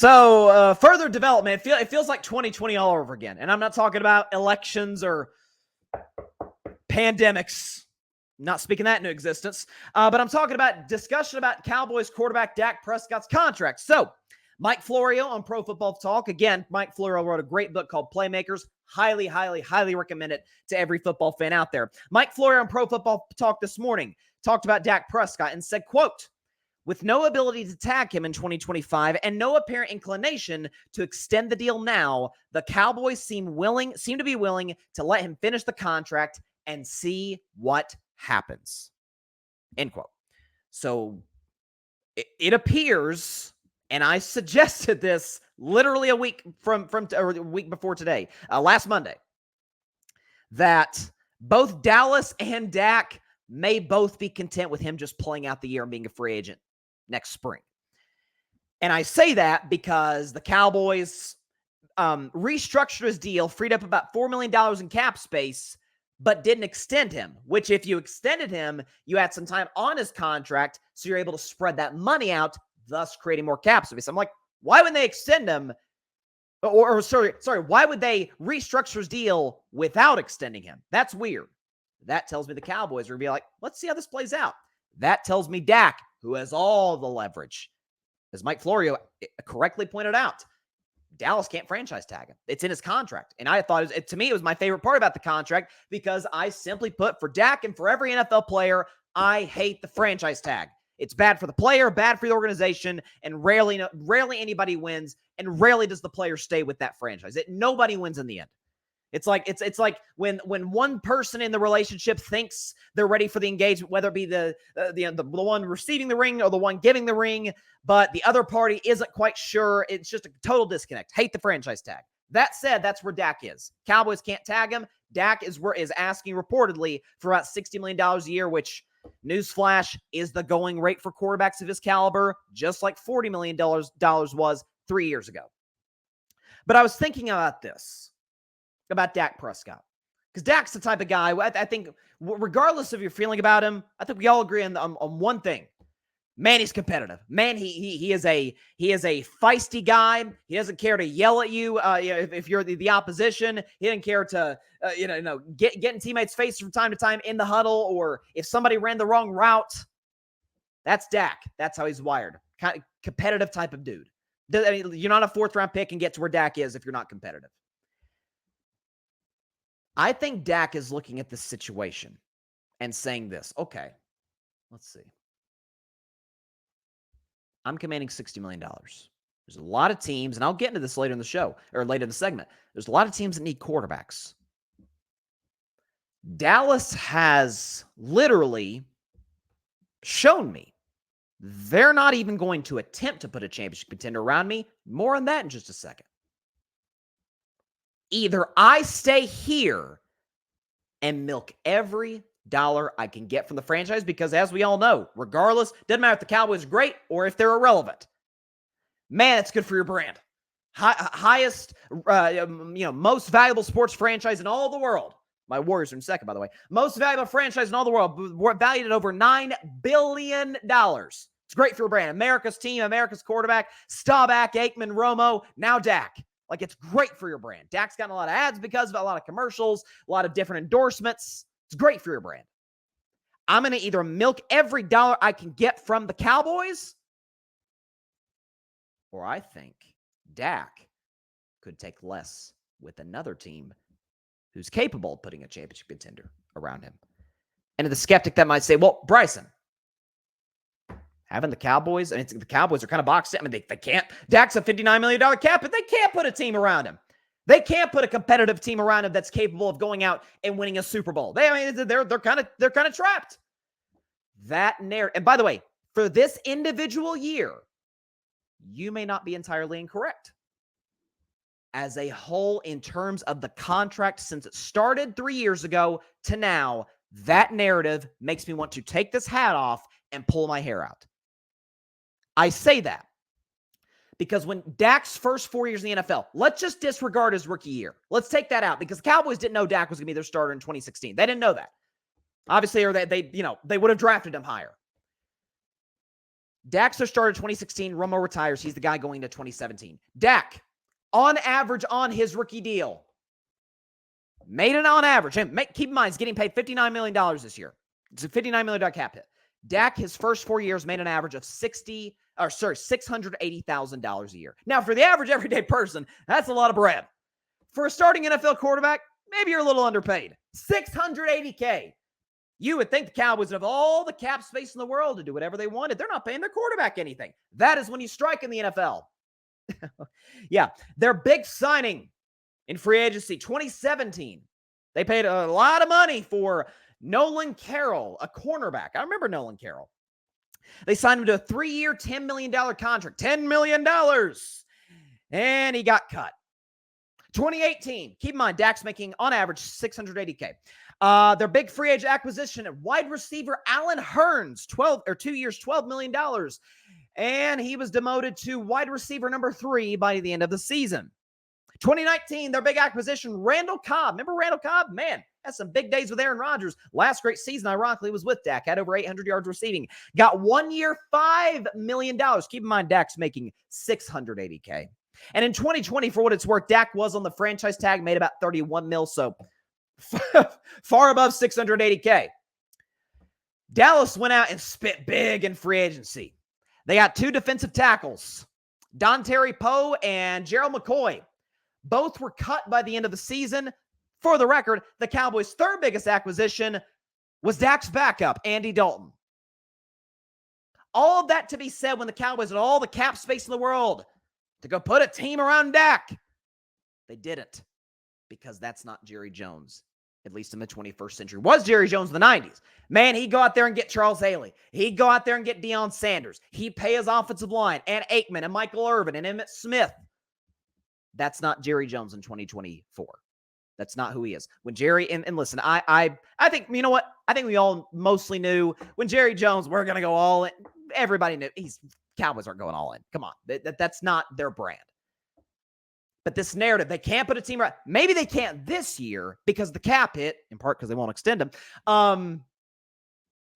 Further development, it feels like 2020 all over again. And I'm not talking about elections or pandemics. I'm not speaking that into existence. But I'm talking about discussion about Cowboys quarterback Dak Prescott's contract. So, Mike Florio on Pro Football Talk. Again, Mike Florio wrote a great book called Playmakers. Highly, highly, highly recommend it to every football fan out there. Mike Florio on Pro Football Talk this morning talked about Dak Prescott and said, quote, with no ability to tag him in 2025 and no apparent inclination to extend the deal now, the Cowboys seem to be willing to let him finish the contract and see what happens. End quote. So it appears, and I suggested this literally a week or a week before today, last Monday, that both Dallas and Dak may both be content with him just playing out the year and being a free agent next spring. And I say that because the Cowboys restructured his deal, freed up about $4 million in cap space, but didn't extend him, which if you extended him, you had some time on his contract, so you're able to spread that money out, thus creating more cap space. I'm like, why would they extend him? Why would they restructure his deal without extending him? That's weird. That tells me the Cowboys are going to be like, let's see how this plays out. That tells me Dak, who has all the leverage, as Mike Florio correctly pointed out, Dallas can't franchise tag him. It's in his contract. And I thought, to me, it was my favorite part about the contract because I simply put, for Dak and for every NFL player, I hate the franchise tag. It's bad for the player, bad for the organization, and rarely anybody wins, and rarely does the player stay with that franchise. Nobody wins in the end. It's like when one person in the relationship thinks they're ready for the engagement, whether it be the one receiving the ring or the one giving the ring, but the other party isn't quite sure. It's just a total disconnect. Hate the franchise tag. That said, that's where Dak is. Cowboys can't tag him. Dak is asking reportedly for about $60 million a year, which, newsflash, is the going rate for quarterbacks of his caliber, just like $40 million was 3 years ago. But I was thinking about this. About Dak Prescott. Because Dak's the type of guy, I think, regardless of your feeling about him, I think we all agree on one thing. Man, he's competitive. Man, he is a feisty guy. He doesn't care to yell at you if you're the opposition. He doesn't care to get in teammates' face from time to time in the huddle, or if somebody ran the wrong route. That's Dak. That's how he's wired. Kind of competitive type of dude. I mean, you're not a fourth-round pick and get to where Dak is if you're not competitive. I think Dak is looking at this situation and saying this. Okay, let's see. I'm commanding $60 million. There's a lot of teams, and I'll get into this later in the show, or later in the segment. There's a lot of teams that need quarterbacks. Dallas has literally shown me they're not even going to attempt to put a championship contender around me. More on that in just a second. Either I stay here and milk every dollar I can get from the franchise, because as we all know, regardless, doesn't matter if the Cowboys are great or if they're irrelevant. Man, it's good for your brand. Highest, most valuable sports franchise in all the world. My Warriors are in second, by the way. Most valuable franchise in all the world, valued at over $9 billion. It's great for your brand. America's team, America's quarterback, Staubach, Aikman, Romo, now Dak. Like, it's great for your brand. Dak's gotten a lot of ads because of it, a lot of commercials, a lot of different endorsements. It's great for your brand. I'm going to either milk every dollar I can get from the Cowboys, or I think Dak could take less with another team who's capable of putting a championship contender around him. And to the skeptic that might say, well, Bryson, having the Cowboys, the Cowboys are kind of boxed in. I mean, they can't. Dak's a $59 million cap, but they can't put a team around him. They can't put a competitive team around him that's capable of going out and winning a Super Bowl. They're kind of trapped. That narrative. And by the way, for this individual year, you may not be entirely incorrect. As a whole, in terms of the contract, since it started 3 years ago to now, that narrative makes me want to take this hat off and pull my hair out. I say that because when Dak's first 4 years in the NFL, let's just disregard his rookie year. Let's take that out, because the Cowboys didn't know Dak was going to be their starter in 2016. They didn't know that. Obviously, or they would have drafted him higher. Dak's their starter 2016. Romo retires. He's the guy going to 2017. Dak, on average on his rookie deal, made it on average. And keep in mind, he's getting paid $59 million this year. It's a $59 million cap hit. Dak, his first 4 years, made an average of $680,000 a year. Now, for the average everyday person, that's a lot of bread. For a starting NFL quarterback, maybe you're a little underpaid. $680K. You would think the Cowboys would have all the cap space in the world to do whatever they wanted. They're not paying their quarterback anything. That is when you strike in the NFL. Yeah, their big signing in free agency, 2017. They paid a lot of money for Nolan Carroll, a cornerback. I remember Nolan Carroll. They signed him to a 3-year, $10 million contract. $10 million. And he got cut. 2018. Keep in mind, Dak's making, on average, $680K. Their big free agent acquisition at wide receiver Allen Hurns, 2 years, $12 million. And he was demoted to wide receiver number 3 by the end of the season. 2019, their big acquisition, Randall Cobb. Remember Randall Cobb? Man, had some big days with Aaron Rodgers. Last great season, ironically, was with Dak. Had over 800 yards receiving. Got 1 year, $5 million. Keep in mind, Dak's making $680K. And in 2020, for what it's worth, Dak was on the franchise tag, made about 31 mil, so far above $680K. Dallas went out and spit big in free agency. They got 2 defensive tackles, Dontari Poe and Gerald McCoy. Both were cut by the end of the season. For the record, the Cowboys' third biggest acquisition was Dak's backup, Andy Dalton. All of that to be said when the Cowboys had all the cap space in the world to go put a team around Dak. They didn't, because that's not Jerry Jones, at least in the 21st century. Was Jerry Jones in the 90s? Man, he'd go out there and get Charles Haley. He'd go out there and get Deion Sanders. He'd pay his offensive line and Aikman and Michael Irvin and Emmitt Smith. That's not Jerry Jones in 2024. That's not who he is. When Jerry, and listen, I think, you know what? I think we all mostly knew when Jerry Jones, we're going to go all in. Everybody knew Cowboys aren't going all in. Come on. That's not their brand. But this narrative, they can't put a team around. Maybe they can't this year because the cap hit, in part because they won't extend them.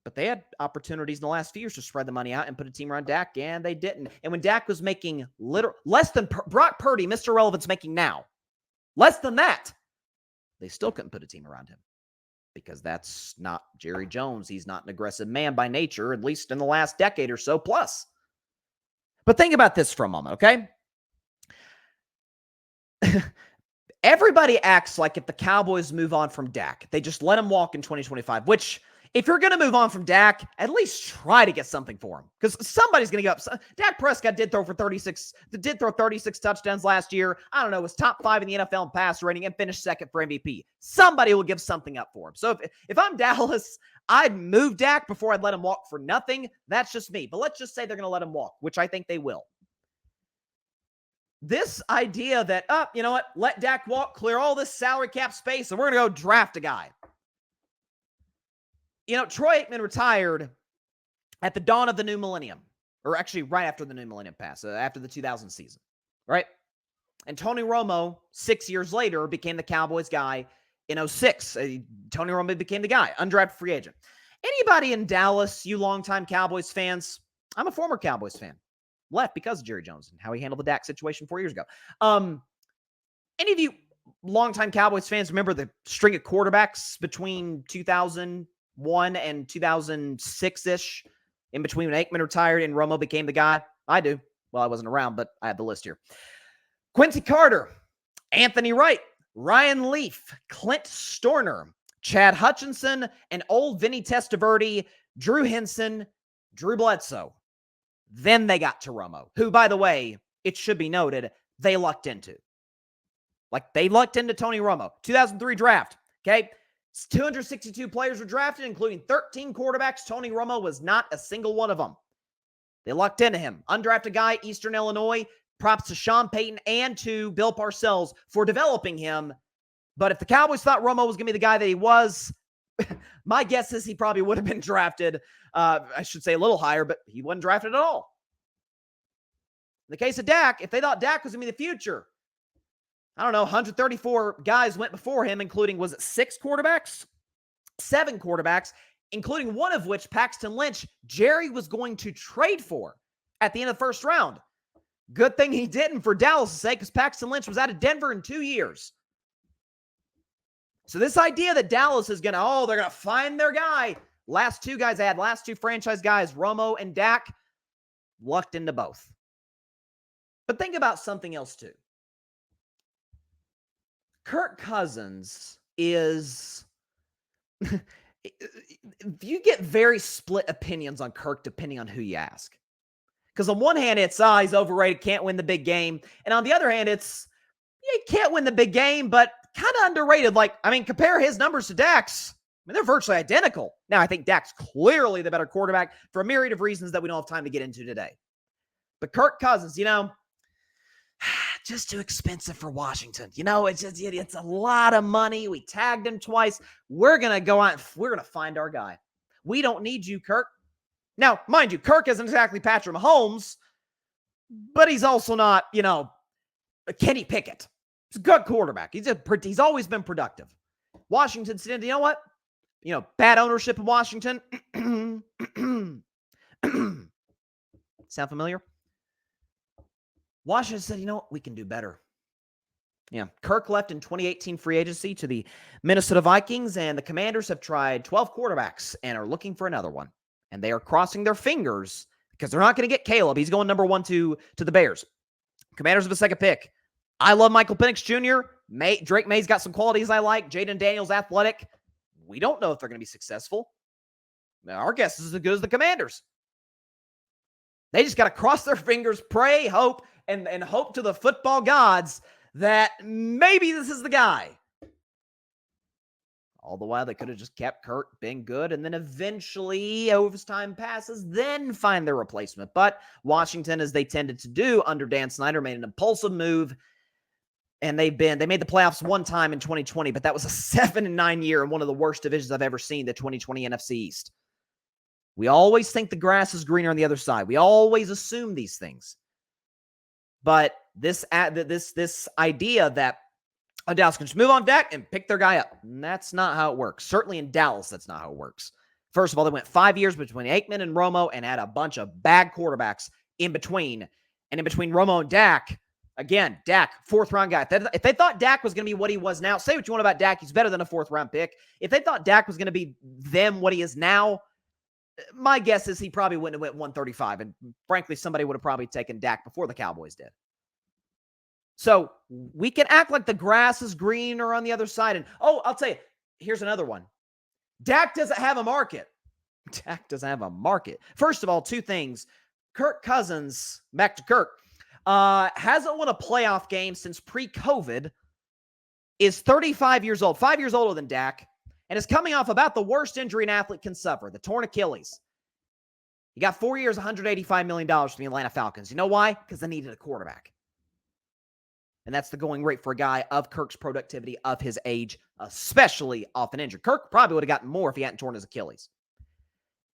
But they had opportunities in the last few years to spread the money out and put a team around Dak, and they didn't. And when Dak was making less than Brock Purdy, Mr. Irrelevance, making now, less than that, they still couldn't put a team around him because that's not Jerry Jones. He's not an aggressive man by nature, at least in the last decade or so plus. But think about this for a moment, okay? Everybody acts like if the Cowboys move on from Dak, they just let him walk in 2025, which, if you're going to move on from Dak, at least try to get something for him, because somebody's going to go up. Dak Prescott did throw 36 touchdowns last year. I don't know, was top 5 in the NFL in pass rating and finished second for MVP. Somebody will give something up for him. So if I'm Dallas, I'd move Dak before I'd let him walk for nothing. That's just me. But let's just say they're going to let him walk, which I think they will. This idea that, you know what, let Dak walk, clear all this salary cap space, and we're going to go draft a guy. You know, Troy Aikman retired at the dawn of the new millennium, or actually right after the new millennium passed, after the 2000 season, right? And Tony Romo, 6 years later, became the Cowboys guy in 2006. Tony Romo became the guy, undrafted free agent. Anybody in Dallas, you longtime Cowboys fans, I'm a former Cowboys fan, left because of Jerry Jones and how he handled the Dak situation 4 years ago. Any of you longtime Cowboys fans remember the string of quarterbacks between 2001 and 2006-ish, in between when Aikman retired and Romo became the guy? I do. Well, I wasn't around, but I have the list here. Quincy Carter, Anthony Wright, Ryan Leaf, Clint Stoerner, Chad Hutchinson, and old Vinny Testaverde, Drew Henson, Drew Bledsoe. Then they got to Romo, who, by the way, it should be noted, they lucked into. Like, they lucked into Tony Romo. 2003 draft, okay? 262 players were drafted, including 13 quarterbacks. Tony Romo was not a single one of them. They lucked into him. Undrafted guy, Eastern Illinois. Props to Sean Payton and to Bill Parcells for developing him. But if the Cowboys thought Romo was going to be the guy that he was, my guess is he probably would have been drafted, I should say a little higher, but he wasn't drafted at all. In the case of Dak, if they thought Dak was going to be the future, I don't know, 134 guys went before him, including, was it 6 quarterbacks? 7 quarterbacks, including one of which, Paxton Lynch, Jerry was going to trade for. at the end of the first round. Good thing he didn't for Dallas' sake, because Paxton Lynch was out of Denver in 2 years. So this idea that Dallas is going to, they're going to find their guy. Last two franchise guys, Romo and Dak, lucked into both. But think about something else too. Kirk Cousins is... you get very split opinions on Kirk depending on who you ask. Because on one hand, it's, he's overrated, can't win the big game. And on the other hand, it's, he can't win the big game, but kind of underrated. Compare his numbers to Dak's. They're virtually identical. Now, I think Dak's clearly the better quarterback for a myriad of reasons that we don't have time to get into today. But Kirk Cousins, just too expensive for Washington. It's a lot of money. We tagged him twice. We're going to go out and we're going to find our guy. We don't need you, Kirk. Now, mind you, Kirk isn't exactly Patrick Mahomes, but he's also not, Kenny Pickett. He's a good quarterback. He's always been productive. Washington said, you know what? Bad ownership in Washington. Sound familiar? Washington said, we can do better. Yeah, Kirk left in 2018 free agency to the Minnesota Vikings, and the Commanders have tried 12 quarterbacks and are looking for another one. And they are crossing their fingers because they're not going to get Caleb. He's going number 1 to the Bears. Commanders have a second pick. I love Michael Penix Jr. Drake May's got some qualities I like. Jaden Daniels athletic. We don't know if they're going to be successful. Our guess is as good as the Commanders. They just got to cross their fingers, pray, hope, and hope to the football gods that maybe this is the guy. All the while, they could have just kept Kirk being good and then eventually, as time passes, then find their replacement. But Washington, as they tended to do under Dan Snyder, made an impulsive move. And they made the playoffs one time in 2020, but that was a 7-9 year and one of the worst divisions I've ever seen, the 2020 NFC East. We always think the grass is greener on the other side. We always assume these things. But this idea that Dallas can just move on Dak and pick their guy up, that's not how it works. Certainly in Dallas, that's not how it works. First of all, they went 5 years between Aikman and Romo and had a bunch of bad quarterbacks in between. And in between Romo and Dak, again, Dak, 4th-round guy. If they thought Dak was going to be what he was now, say what you want about Dak, he's better than a 4th-round pick. If they thought Dak was going to be what he is now, my guess is he probably wouldn't have went 135. And frankly, somebody would have probably taken Dak before the Cowboys did. So we can act like the grass is greener on the other side. And, I'll tell you, here's another one. Dak doesn't have a market. Dak doesn't have a market. First of all, 2 things. Kirk Cousins, back to Kirk, hasn't won a playoff game since pre-COVID, is 35 years old, 5 years older than Dak, and is coming off about the worst injury an athlete can suffer, the torn Achilles. He got 4 years, $185 million from the Atlanta Falcons. You know why? Because they needed a quarterback. And that's the going rate for a guy of Kirk's productivity, of his age, especially off an injury. Kirk probably would have gotten more if he hadn't torn his Achilles.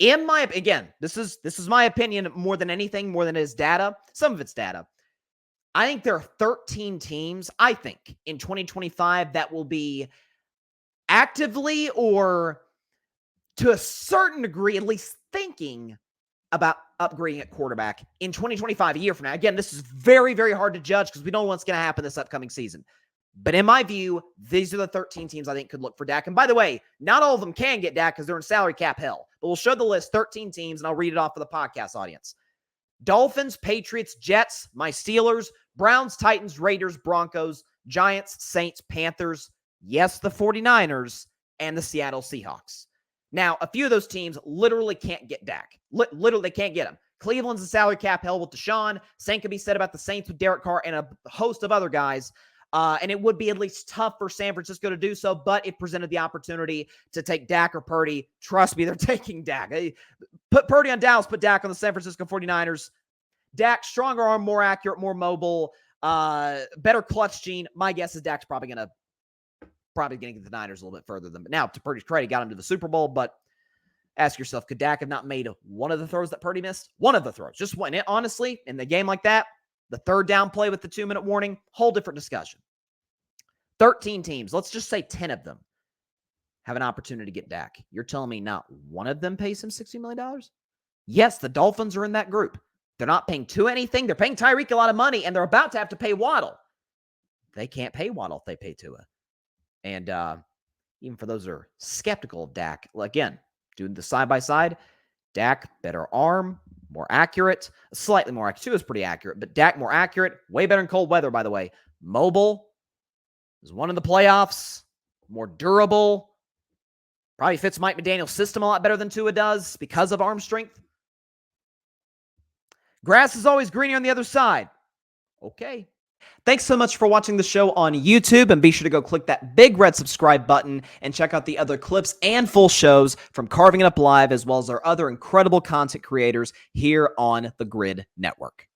Again, this is my opinion more than anything, more than it is data. Some of it's data. I think there are 13 teams, in 2025 that will be actively or to a certain degree, at least thinking about upgrading at quarterback in 2025, a year from now. Again, this is very, very hard to judge because we don't know what's going to happen this upcoming season. But in my view, these are the 13 teams I think could look for Dak. And by the way, not all of them can get Dak because they're in salary cap hell. But we'll show the list, 13 teams, and I'll read it off for the podcast audience. Dolphins, Patriots, Jets, my Steelers, Browns, Titans, Raiders, Broncos, Giants, Saints, Panthers, yes, the 49ers, and the Seattle Seahawks. Now, a few of those teams literally can't get Dak. Literally, they can't get him. Cleveland's a salary cap hell with Deshaun. Same could be said about the Saints with Derek Carr and a host of other guys. And it would be at least tough for San Francisco to do so, but it presented the opportunity to take Dak or Purdy. Trust me, they're taking Dak. Put Purdy on Dallas, put Dak on the San Francisco 49ers. Dak, stronger arm, more accurate, more mobile, better clutch gene. My guess is Dak's probably going to get the Niners a little bit further than, but now to Purdy's credit, he got him to the Super Bowl, but ask yourself, could Dak have not made one of the throws that Purdy missed? One of the throws, just one. Honestly, in the game like that, the 3rd down play with the 2-minute warning, whole different discussion. 13 teams, let's just say 10 of them have an opportunity to get Dak. You're telling me not one of them pays him $60 million? Yes, the Dolphins are in that group. They're not paying Tua anything. They're paying Tyreek a lot of money, and they're about to have to pay Waddle. They can't pay Waddle if they pay Tua. And even for those that are skeptical of Dak, again, doing the side-by-side, Dak, better arm, more accurate, slightly more accurate. Tua is pretty accurate, but Dak more accurate, way better in cold weather, by the way. Mobile, has won in the playoffs, more durable, probably fits Mike McDaniel's system a lot better than Tua does because of arm strength. Grass is always greener on the other side. Okay. Thanks so much for watching the show on YouTube, and be sure to go click that big red subscribe button and check out the other clips and full shows from Carving It Up Live, as well as our other incredible content creators here on the Grid Network.